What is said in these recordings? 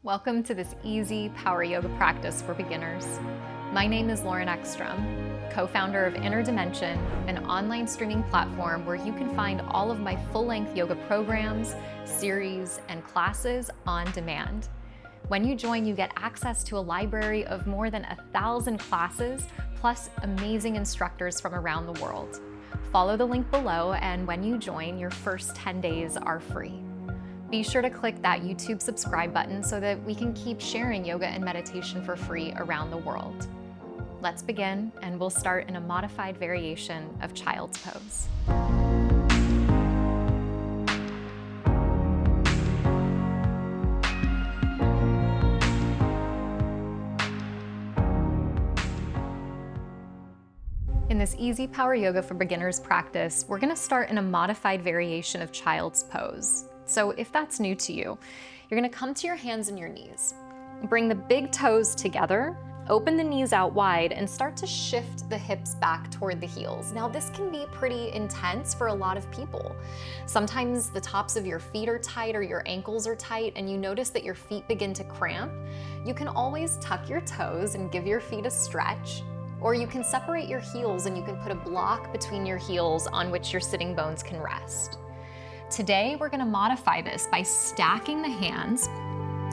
Welcome to this easy power yoga practice for beginners. My name is Eckstrom, co-founder of Inner Dimension, an online streaming platform where you can find all of my full-length yoga programs, series, and classes on demand. When you join, you get access to a library of more than 1,000 classes, plus amazing instructors from around the world. Follow the link below, and when you join, your first 10 days are free. Be sure to click that YouTube subscribe button so that we can keep sharing yoga and meditation for free around the world. Let's begin, and we'll start in a modified variation of Child's Pose. In this easy power yoga for beginners practice, we're going to start in a modified variation of Child's Pose. So if that's new to you, you're going to come to your hands and your knees. Bring the big toes together, open the knees out wide, and start to shift the hips back toward the heels. Now this can be pretty intense for a lot of people. Sometimes the tops of your feet are tight or your ankles are tight and you notice that your feet begin to cramp. You can always tuck your toes and give your feet a stretch. Or you can separate your heels and you can put a block between your heels on which your sitting bones can rest. Today, we're going to modify this by stacking the hands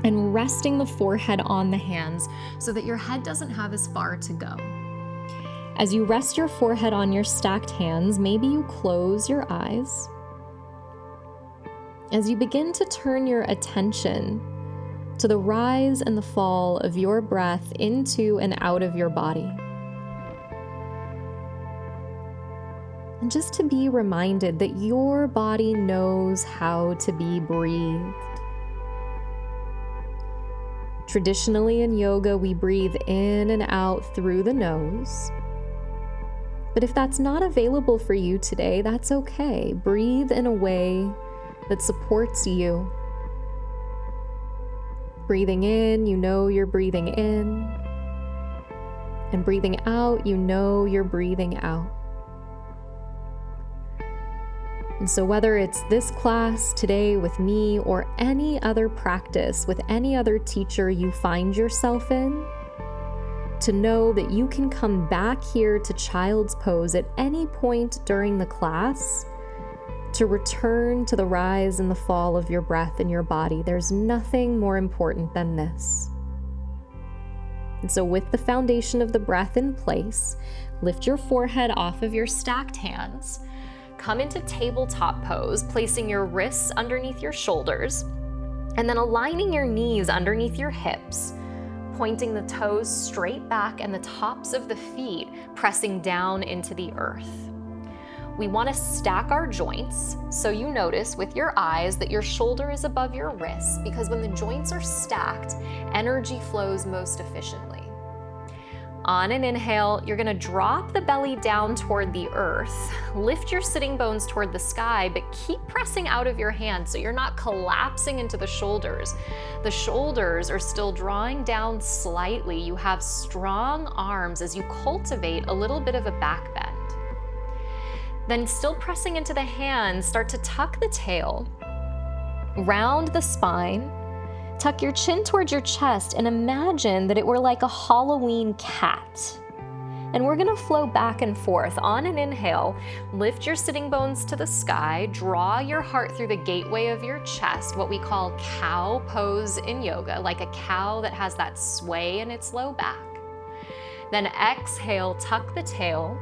and resting the forehead on the hands so that your head doesn't have as far to go. As you rest your forehead on your stacked hands, maybe you close your eyes. As you begin to turn your attention to the rise and the fall of your breath into and out of your body. And just to be reminded that your body knows how to be breathed. Traditionally in yoga, we breathe in and out through the nose. But if that's not available for you today, that's okay. Breathe in a way that supports you. Breathing in, you know you're breathing in. And breathing out, you know you're breathing out. And so whether it's this class today with me or any other practice with any other teacher you find yourself in, to know that you can come back here to Child's Pose at any point during the class to return to the rise and the fall of your breath in your body. There's nothing more important than this. And so with the foundation of the breath in place, lift your forehead off of your stacked hands. Come into tabletop pose, placing your wrists underneath your shoulders, and then aligning your knees underneath your hips, pointing the toes straight back and the tops of the feet pressing down into the earth. We want to stack our joints, so you notice with your eyes that your shoulder is above your wrists, because when the joints are stacked, energy flows most efficiently. On an inhale, you're going to drop the belly down toward the earth, lift your sitting bones toward the sky, but keep pressing out of your hands so you're not collapsing into the shoulders. The shoulders are still drawing down slightly. You have strong arms as you cultivate a little bit of a back bend. Then still pressing into the hands, start to tuck the tail, round the spine, tuck your chin towards your chest and imagine that it were like a Halloween cat. And we're gonna flow back and forth. On an inhale, lift your sitting bones to the sky, draw your heart through the gateway of your chest, what we call cow pose in yoga, like a cow that has that sway in its low back. Then exhale, tuck the tail,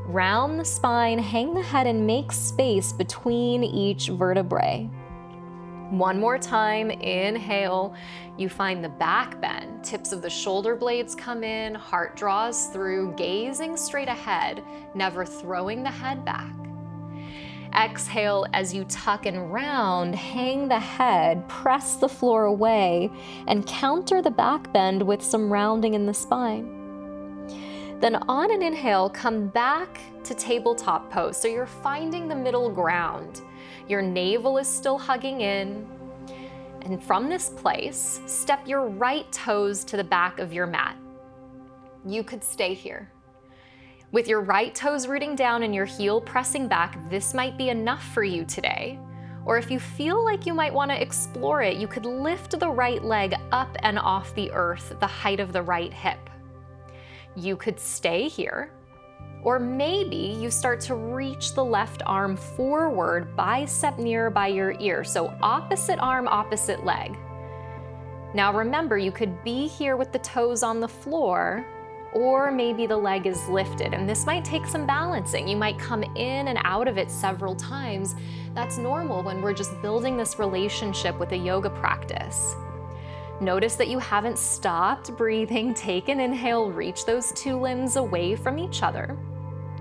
round the spine, hang the head, and make space between each vertebrae. One more time, inhale, you find the back bend, tips of the shoulder blades come in, heart draws through, gazing straight ahead, never throwing the head back. Exhale, as you tuck and round, hang the head, press the floor away, and counter the back bend with some rounding in the spine. Then on an inhale, come back to tabletop pose, so you're finding the middle ground. Your navel is still hugging in. And from this place, step your right toes to the back of your mat. You could stay here. With your right toes rooting down and your heel pressing back, this might be enough for you today. Or if you feel like you might want to explore it, you could lift the right leg up and off the earth, the height of the right hip. You could stay here, or maybe you start to reach the left arm forward, bicep near by your ear. So opposite arm, opposite leg. Now remember, you could be here with the toes on the floor, or maybe the leg is lifted, and this might take some balancing. You might come in and out of it several times. That's normal when we're just building this relationship with a yoga practice. Notice that you haven't stopped breathing. Take an inhale, reach those two limbs away from each other.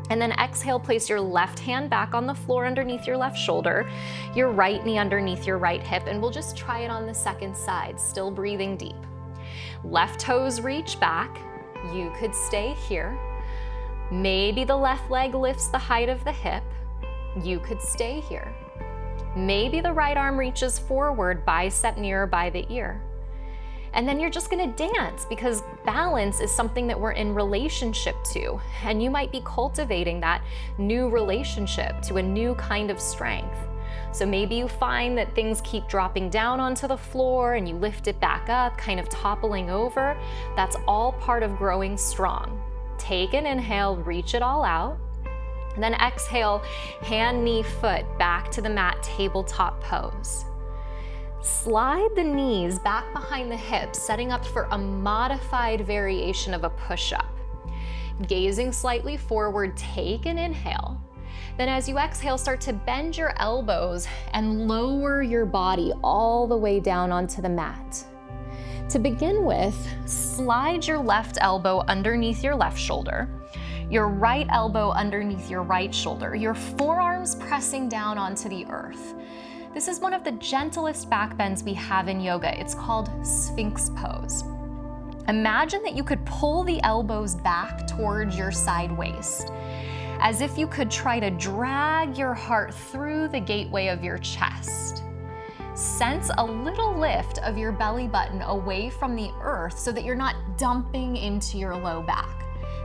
And then exhale, place your left hand back on the floor underneath your left shoulder, your right knee underneath your right hip, and we'll just try it on the second side, still breathing deep. Left toes reach back. You could stay here. Maybe the left leg lifts the height of the hip. You could stay here. Maybe the right arm reaches forward, bicep nearer by the ear. And then you're just gonna dance, because balance is something that we're in relationship to, and you might be cultivating that new relationship to a new kind of strength. So maybe you find that things keep dropping down onto the floor and you lift it back up, kind of toppling over. That's all part of growing strong. Take an inhale, reach it all out. And then exhale, hand, knee, foot back to the mat, tabletop pose. Slide the knees back behind the hips, setting up for a modified variation of a push-up. Gazing slightly forward, take an inhale. Then as you exhale, start to bend your elbows and lower your body all the way down onto the mat. To begin with, slide your left elbow underneath your left shoulder, your right elbow underneath your right shoulder, your forearms pressing down onto the earth. This is one of the gentlest back bends we have in yoga. It's called Sphinx Pose. Imagine that you could pull the elbows back towards your side waist, as if you could try to drag your heart through the gateway of your chest. Sense a little lift of your belly button away from the earth so that you're not dumping into your low back.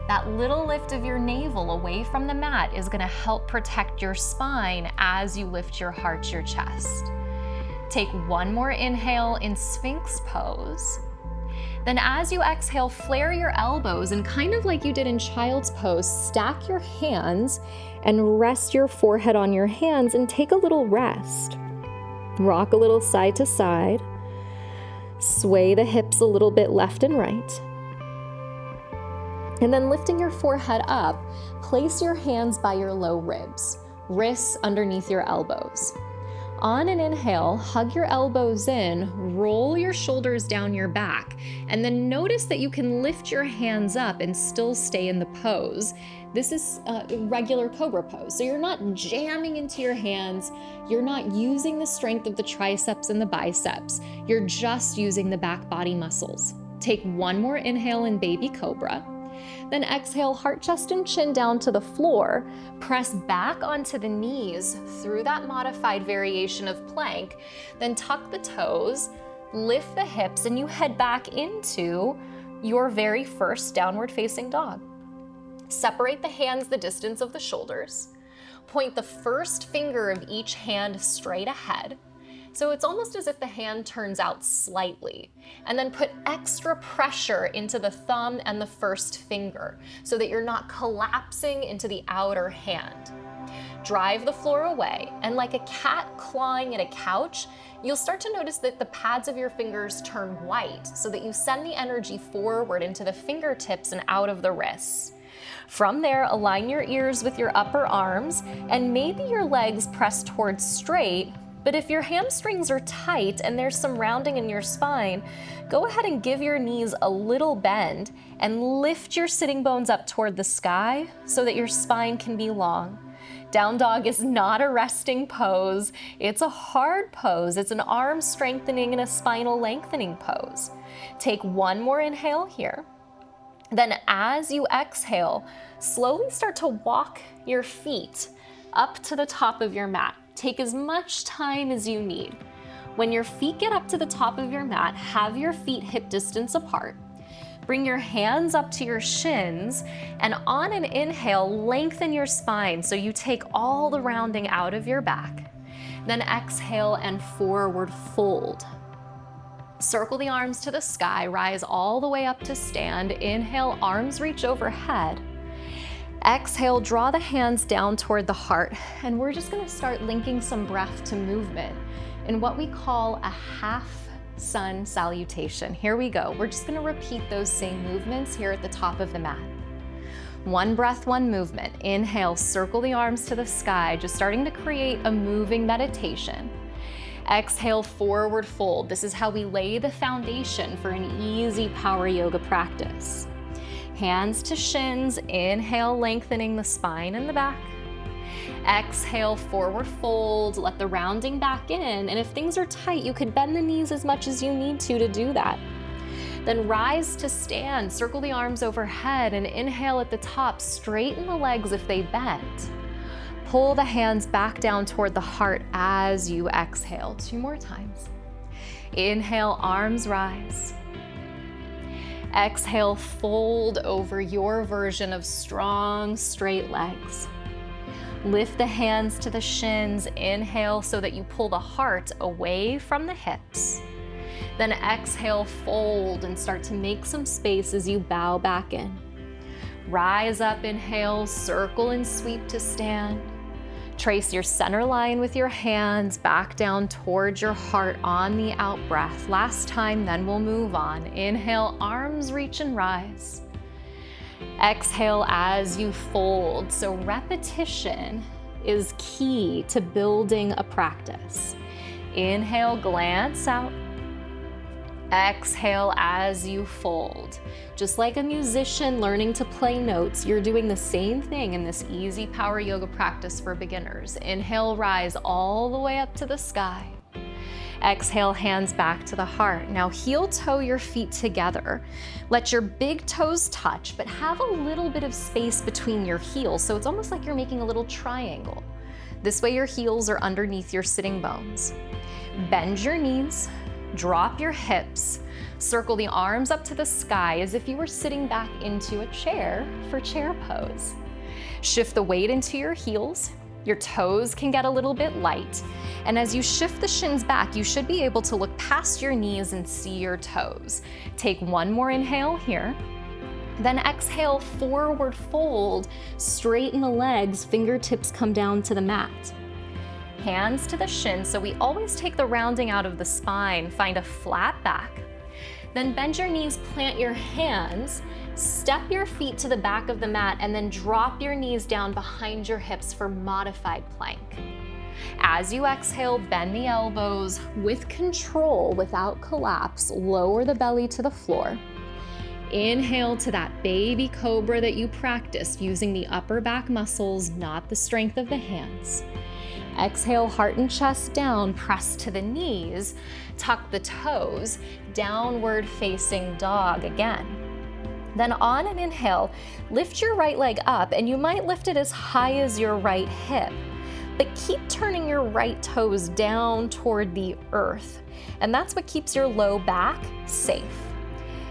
That little lift of your navel away from the mat is gonna help protect your spine as you lift your heart, your chest. Take one more inhale in Sphinx Pose. Then as you exhale, flare your elbows and kind of like you did in Child's Pose, stack your hands and rest your forehead on your hands and take a little rest. Rock a little side to side. Sway the hips a little bit left and right. And then lifting your forehead up, place your hands by your low ribs, wrists underneath your elbows. On an inhale, hug your elbows in, roll your shoulders down your back, and then notice that you can lift your hands up and still stay in the pose. This is a regular cobra pose. So you're not jamming into your hands, you're not using the strength of the triceps and the biceps, you're just using the back body muscles. Take one more inhale in baby cobra. Then exhale, heart, chest, and chin down to the floor. Press back onto the knees through that modified variation of plank. Then tuck the toes, lift the hips, and you head back into your very first downward facing dog. Separate the hands the distance of the shoulders. Point the first finger of each hand straight ahead. So it's almost as if the hand turns out slightly. And then put extra pressure into the thumb and the first finger so that you're not collapsing into the outer hand. Drive the floor away, and like a cat clawing at a couch, you'll start to notice that the pads of your fingers turn white so that you send the energy forward into the fingertips and out of the wrists. From there, align your ears with your upper arms, and maybe your legs press towards straight. But if your hamstrings are tight and there's some rounding in your spine, go ahead and give your knees a little bend and lift your sitting bones up toward the sky so that your spine can be long. Down dog is not a resting pose. It's a hard pose. It's an arm strengthening and a spinal lengthening pose. Take one more inhale here. Then as you exhale, slowly start to walk your feet up to the top of your mat. Take as much time as you need. When your feet get up to the top of your mat, have your feet hip distance apart. Bring your hands up to your shins, and on an inhale, lengthen your spine so you take all the rounding out of your back. Then exhale and forward fold. Circle the arms to the sky, rise all the way up to stand. Inhale, arms reach overhead. Exhale, draw the hands down toward the heart, and we're just gonna start linking some breath to movement in what we call a half sun salutation. Here we go. We're just gonna repeat those same movements here at the top of the mat. One breath, one movement. Inhale, circle the arms to the sky, just starting to create a moving meditation. Exhale, forward fold. This is how we lay the foundation for an easy power yoga practice. Hands to shins, inhale, lengthening the spine and the back. Exhale, forward fold, let the rounding back in, and if things are tight, you could bend the knees as much as you need to do that. Then rise to stand, circle the arms overhead, and inhale at the top, straighten the legs if they bend. Pull the hands back down toward the heart as you exhale. 2 more times. Inhale, arms rise. Exhale, fold over your version of strong, straight legs. Lift the hands to the shins. Inhale so that you pull the heart away from the hips. Then exhale, fold, and start to make some space as you bow back in. Rise up, inhale, circle and sweep to stand. Trace your center line with your hands back down towards your heart on the out breath. Last time, then we'll move on. Inhale, arms reach and rise. Exhale as you fold. So repetition is key to building a practice. Inhale, glance out. Exhale as you fold. Just like a musician learning to play notes, you're doing the same thing in this easy power yoga practice for beginners. Inhale, rise all the way up to the sky. Exhale, hands back to the heart. Now heel toe your feet together. Let your big toes touch, but have a little bit of space between your heels, so it's almost like you're making a little triangle. This way your heels are underneath your sitting bones. Bend your knees. Drop your hips, circle the arms up to the sky as if you were sitting back into a chair for chair pose. Shift the weight into your heels. Your toes can get a little bit light. And as you shift the shins back, you should be able to look past your knees and see your toes. Take one more inhale here. Then exhale, forward fold, straighten the legs, fingertips come down to the mat. Hands to the shins, so we always take the rounding out of the spine, find a flat back. Then bend your knees, plant your hands, step your feet to the back of the mat, and then drop your knees down behind your hips for modified plank. As you exhale, bend the elbows with control, without collapse, lower the belly to the floor. Inhale to that baby cobra that you practiced using the upper back muscles, not the strength of the hands. Exhale, heart and chest down, press to the knees, tuck the toes, downward facing dog again. Then on an inhale, lift your right leg up, and you might lift it as high as your right hip, but keep turning your right toes down toward the earth, and that's what keeps your low back safe.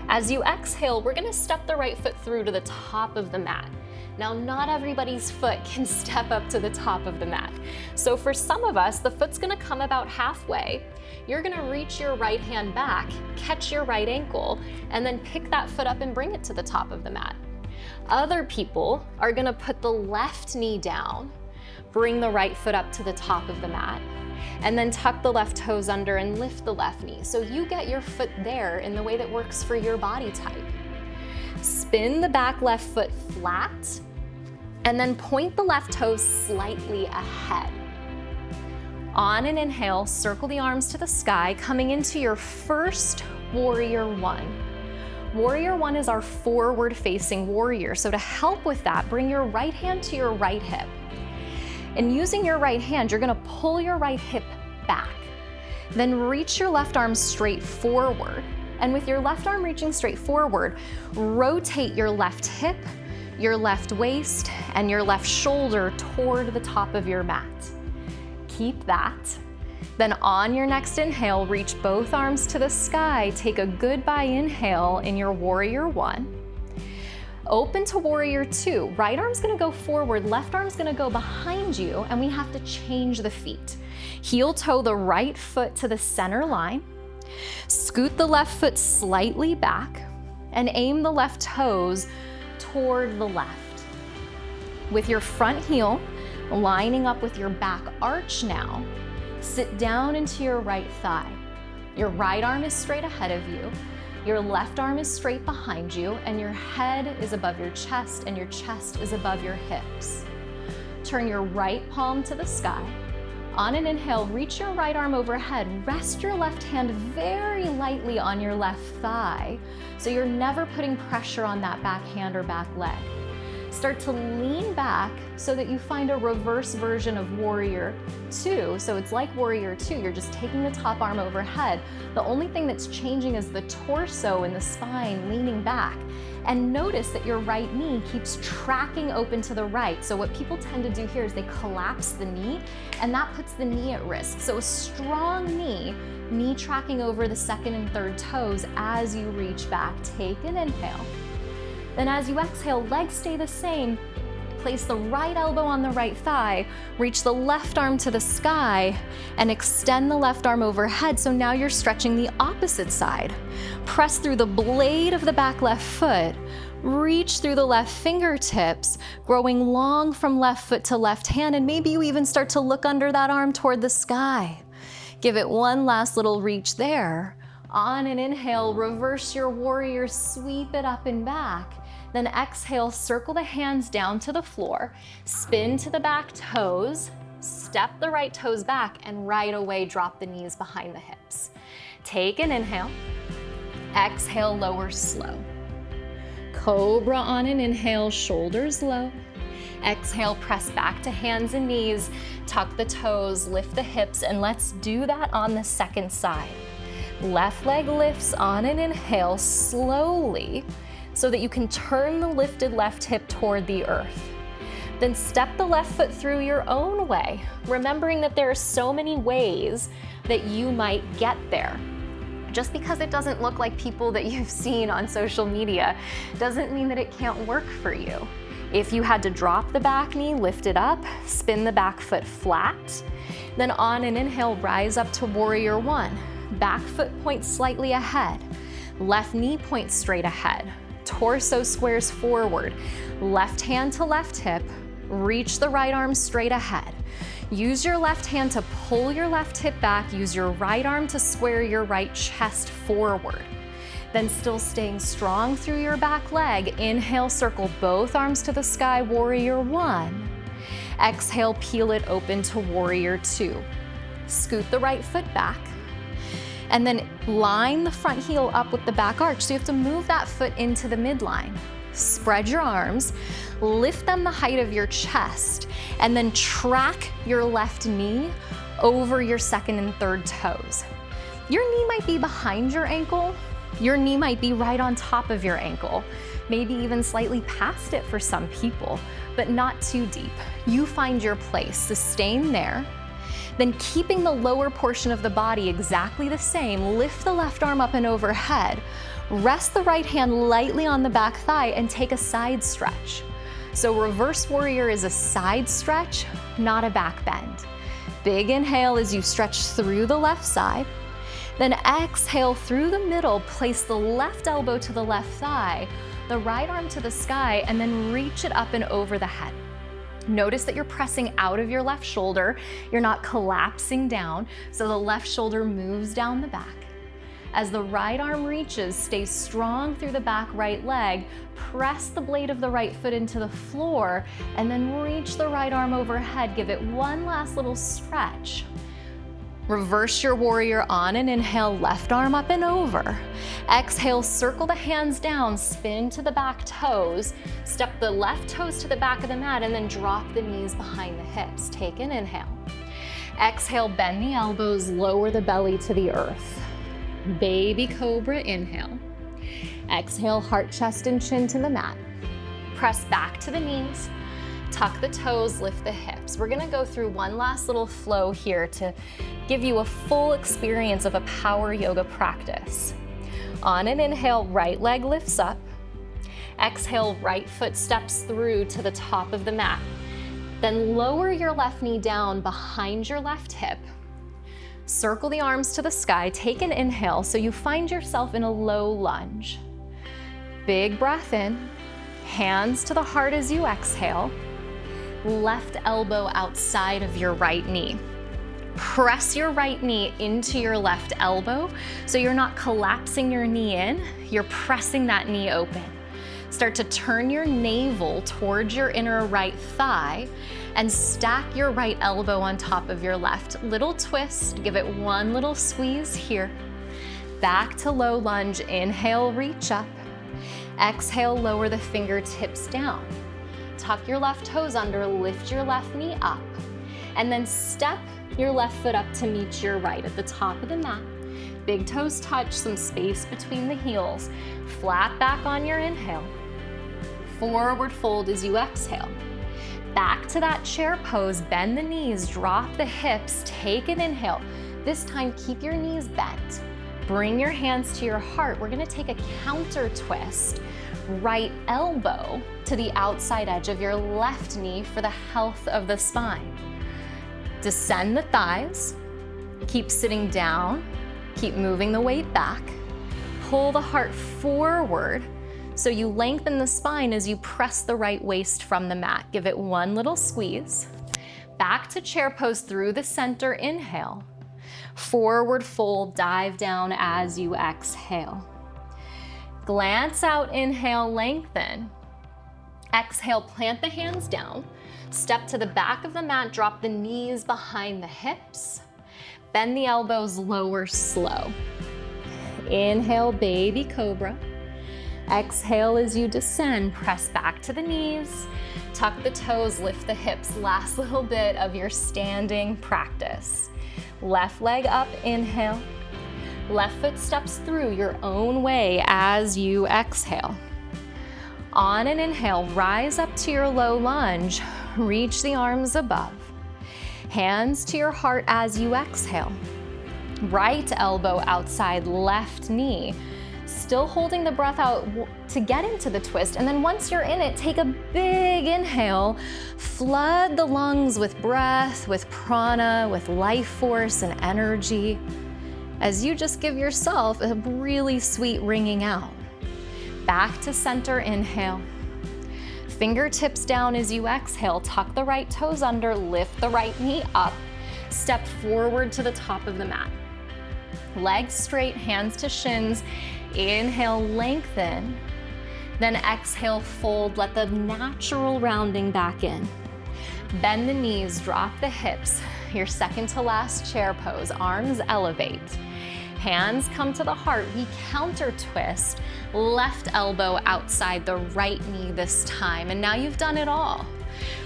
As you exhale, we're gonna step the right foot through to the top of the mat. Now, not everybody's foot can step up to the top of the mat. So for some of us, the foot's gonna come about halfway. You're gonna reach your right hand back, catch your right ankle, and then pick that foot up and bring it to the top of the mat. Other people are gonna put the left knee down, bring the right foot up to the top of the mat, and then tuck the left toes under and lift the left knee. So you get your foot there in the way that works for your body type. Spin the back left foot flat, and then point the left toes slightly ahead. On an inhale, circle the arms to the sky, coming into your first warrior one. Warrior one is our forward-facing warrior. So to help with that, bring your right hand to your right hip. And using your right hand, you're gonna pull your right hip back. Then reach your left arm straight forward. And with your left arm reaching straight forward, rotate your left hip, your left waist, and your left shoulder toward the top of your mat. Keep that. Then on your next inhale, reach both arms to the sky. Take a goodbye inhale in your warrior one. Open to warrior two. Right arm's gonna go forward, left arm's gonna go behind you, and we have to change the feet. Heel toe the right foot to the center line. Scoot the left foot slightly back and aim the left toes toward the left. With your front heel lining up with your back arch now, sit down into your right thigh. Your right arm is straight ahead of you. Your left arm is straight behind you, and your head is above your chest, and your chest is above your hips. Turn your right palm to the sky. On an inhale, reach your right arm overhead. Rest your left hand very lightly on your left thigh, so you're never putting pressure on that back hand or back leg. Start to lean back so that you find a reverse version of warrior two. So it's like warrior two, you're just taking the top arm overhead. The only thing that's changing is the torso and the spine leaning back. And notice that your right knee keeps tracking open to the right. So what people tend to do here is they collapse the knee, and that puts the knee at risk. So a strong knee tracking over the second and third toes as you reach back. Take an inhale. Then as you exhale, legs stay the same. Place the right elbow on the right thigh, reach the left arm to the sky, and extend the left arm overhead. So now you're stretching the opposite side. Press through the blade of the back left foot, reach through the left fingertips, growing long from left foot to left hand, and maybe you even start to look under that arm toward the sky. Give it one last little reach there. On an inhale, reverse your warrior, sweep it up and back. Then exhale, circle the hands down to the floor, spin to the back toes, step the right toes back, and right away drop the knees behind the hips. Take an inhale, exhale, lower slow. Cobra on an inhale, shoulders low. Exhale, press back to hands and knees, tuck the toes, lift the hips, and let's do that on the second side. Left leg lifts on an inhale slowly so that you can turn the lifted left hip toward the earth. Then step the left foot through your own way, remembering that there are so many ways that you might get there. Just because it doesn't look like people that you've seen on social media doesn't mean that it can't work for you. If you had to drop the back knee, lift it up, spin the back foot flat, then on an inhale, rise up to warrior one. Back foot points slightly ahead, left knee points straight ahead, torso squares forward, left hand to left hip, reach the right arm straight ahead. Use your left hand to pull your left hip back, use your right arm to square your right chest forward. Then still staying strong through your back leg, inhale, circle both arms to the sky, warrior one. Exhale, peel it open to warrior two. Scoot the right foot back, and then line the front heel up with the back arch. So you have to move that foot into the midline. Spread your arms, lift them the height of your chest, and then track your left knee over your second and third toes. Your knee might be behind your ankle. Your knee might be right on top of your ankle, maybe even slightly past it for some people, but not too deep. You find your place, sustain there. Then keeping the lower portion of the body exactly the same, lift the left arm up and overhead. Rest the right hand lightly on the back thigh and take a side stretch. So reverse warrior is a side stretch, not a back bend. Big inhale as you stretch through the left side. Then exhale through the middle, place the left elbow to the left thigh, the right arm to the sky, and then reach it up and over the head. Notice that you're pressing out of your left shoulder. You're not collapsing down, so the left shoulder moves down the back. As the right arm reaches, stay strong through the back right leg, press the blade of the right foot into the floor, and then reach the right arm overhead. Give it one last little stretch. Reverse your warrior on an inhale, left arm up and over. Exhale, circle the hands down, spin to the back toes, step the left toes to the back of the mat, and then drop the knees behind the hips. Take an inhale. Exhale, bend the elbows, lower the belly to the earth. Baby cobra, inhale. Exhale, heart, chest, and chin to the mat. Press back to the knees. Tuck the toes, lift the hips. We're gonna go through one last little flow here to give you a full experience of a power yoga practice. On an inhale, right leg lifts up. Exhale, right foot steps through to the top of the mat. Then lower your left knee down behind your left hip. Circle the arms to the sky, take an inhale so you find yourself in a low lunge. Big breath in, hands to the heart as you exhale. Left elbow outside of your right knee. Press your right knee into your left elbow so you're not collapsing your knee in, you're pressing that knee open. Start to turn your navel towards your inner right thigh and stack your right elbow on top of your left. Little twist, give it one little squeeze here. Back to low lunge, inhale, reach up. Exhale, lower the fingertips down. Tuck your left toes under, lift your left knee up, and then step your left foot up to meet your right at the top of the mat. Big toes touch, some space between the heels. Flat back on your inhale. Forward fold as you exhale. Back to that chair pose, bend the knees, drop the hips, take an inhale. This time, keep your knees bent. Bring your hands to your heart. We're gonna take a counter twist. Right elbow to the outside edge of your left knee for the health of the spine. Descend the thighs, keep sitting down, keep moving the weight back. Pull the heart forward so you lengthen the spine as you press the right waist from the mat. Give it one little squeeze. Back to chair pose through the center, inhale. Forward fold, dive down as you exhale. Glance out, inhale, lengthen. Exhale, plant the hands down. Step to the back of the mat, drop the knees behind the hips. Bend the elbows, lower slow. Inhale, baby cobra. Exhale as you descend, press back to the knees. Tuck the toes, lift the hips. Last little bit of your standing practice. Left leg up, inhale. Left foot steps through your own way as you exhale. On an inhale, rise up to your low lunge. Reach the arms above. Hands to your heart as you exhale. Right elbow outside left knee. Still holding the breath out to get into the twist. And then once you're in it, take a big inhale. Flood the lungs with breath, with prana, with life force and energy, as you just give yourself a really sweet ringing out. Back to center, inhale. Fingertips down as you exhale. Tuck the right toes under, lift the right knee up. Step forward to the top of the mat. Legs straight, hands to shins. Inhale, lengthen. Then exhale, fold. Let the natural rounding back in. Bend the knees, drop the hips. Your second to last chair pose. Arms elevate. Hands come to the heart. We counter twist. Left elbow outside the right knee this time. And now you've done it all.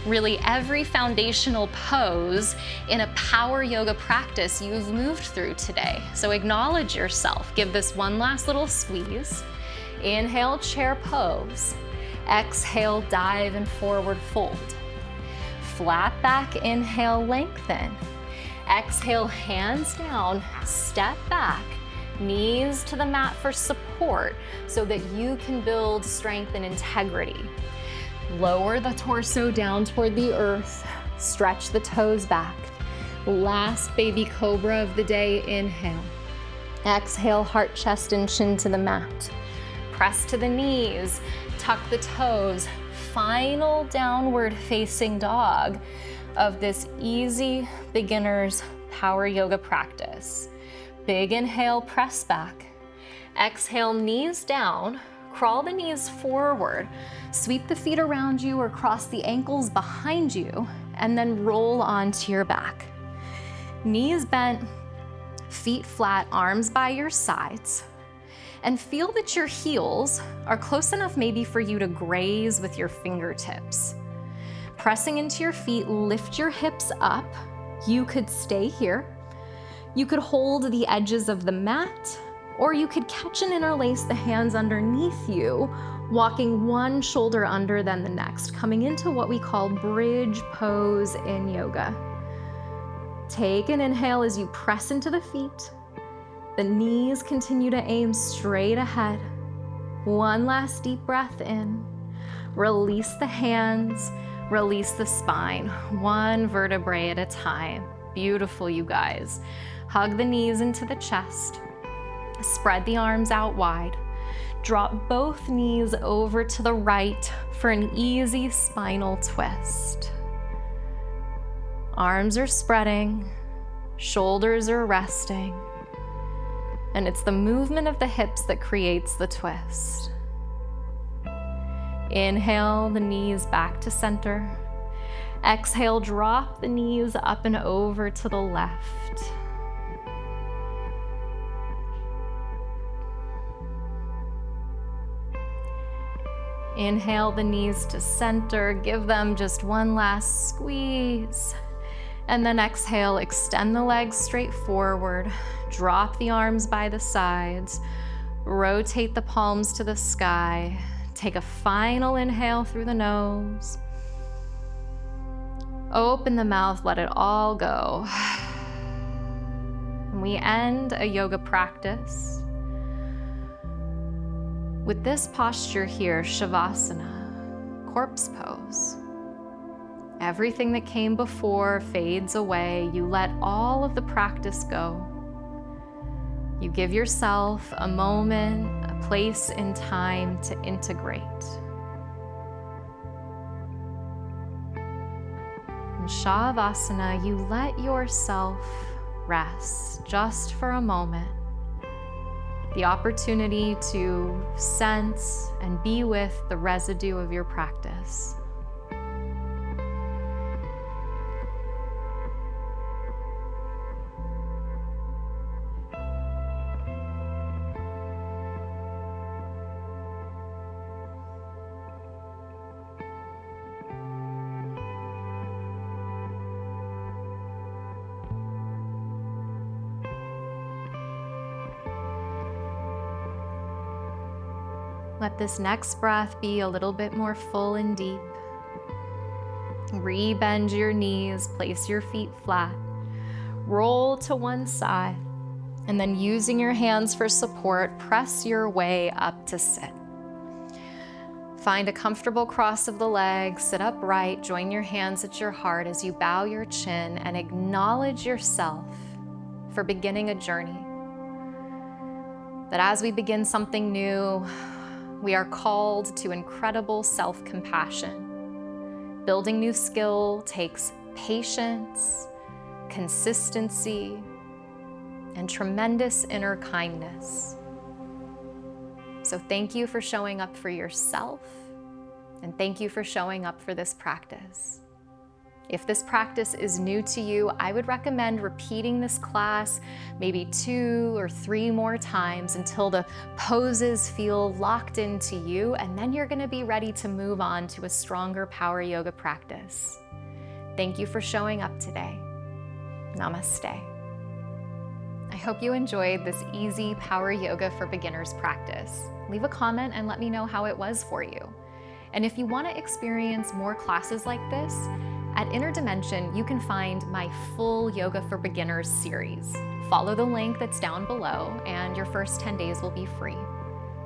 Really, every foundational pose in a power yoga practice you've moved through today. So acknowledge yourself. Give this one last little squeeze. Inhale, chair pose. Exhale, dive and forward fold. Flat back, inhale, lengthen. Exhale, hands down, step back, knees to the mat for support so that you can build strength and integrity. Lower the torso down toward the earth, stretch the toes back. Last baby cobra of the day, inhale. Exhale, heart, chest, and chin to the mat. Press to the knees, tuck the toes. Final downward facing dog of this easy beginner's power yoga practice. Big inhale, press back. Exhale, knees down. Crawl the knees forward. Sweep the feet around you or cross the ankles behind you, and then roll onto your back. Knees bent, feet flat, arms by your sides. And feel that your heels are close enough maybe for you to graze with your fingertips. Pressing into your feet, lift your hips up. You could stay here. You could hold the edges of the mat, or you could catch and interlace the hands underneath you, walking one shoulder under then the next, coming into what we call bridge pose in yoga. Take an inhale as you press into the feet. The knees continue to aim straight ahead. One last deep breath in. Release the hands, release the spine, one vertebrae at a time. Beautiful, you guys. Hug the knees into the chest. Spread the arms out wide. Drop both knees over to the right for an easy spinal twist. Arms are spreading, shoulders are resting, and it's the movement of the hips that creates the twist. Inhale the knees back to center. Exhale, drop the knees up and over to the left. Inhale the knees to center, give them just one last squeeze. And then exhale, extend the legs straight forward, drop the arms by the sides, rotate the palms to the sky. Take a final inhale through the nose. Open the mouth, let it all go. And we end a yoga practice with this posture here, Shavasana, corpse pose. Everything that came before fades away. You let all of the practice go. You give yourself a moment, a place in time to integrate. In Shavasana, you let yourself rest just for a moment. The opportunity to sense and be with the residue of your practice. Let this next breath be a little bit more full and deep. Re-bend your knees, place your feet flat, roll to one side, and then using your hands for support, press your way up to sit. Find a comfortable cross of the legs, sit upright, join your hands at your heart as you bow your chin and acknowledge yourself for beginning a journey. That as we begin something new, we are called to incredible self-compassion. Building new skill takes patience, consistency, and tremendous inner kindness. So thank you for showing up for yourself, and thank you for showing up for this practice. If this practice is new to you, I would recommend repeating this class maybe 2 or 3 more times until the poses feel locked into you, and then you're gonna be ready to move on to a stronger power yoga practice. Thank you for showing up today. Namaste. I hope you enjoyed this easy power yoga for beginners practice. Leave a comment and let me know how it was for you. And if you want to experience more classes like this, at Inner Dimension, you can find my full Yoga for Beginners series. Follow the link that's down below and your first 10 days will be free.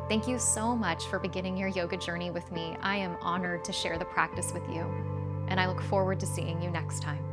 Thank you so much for beginning your yoga journey with me. I am honored to share the practice with you, and I look forward to seeing you next time.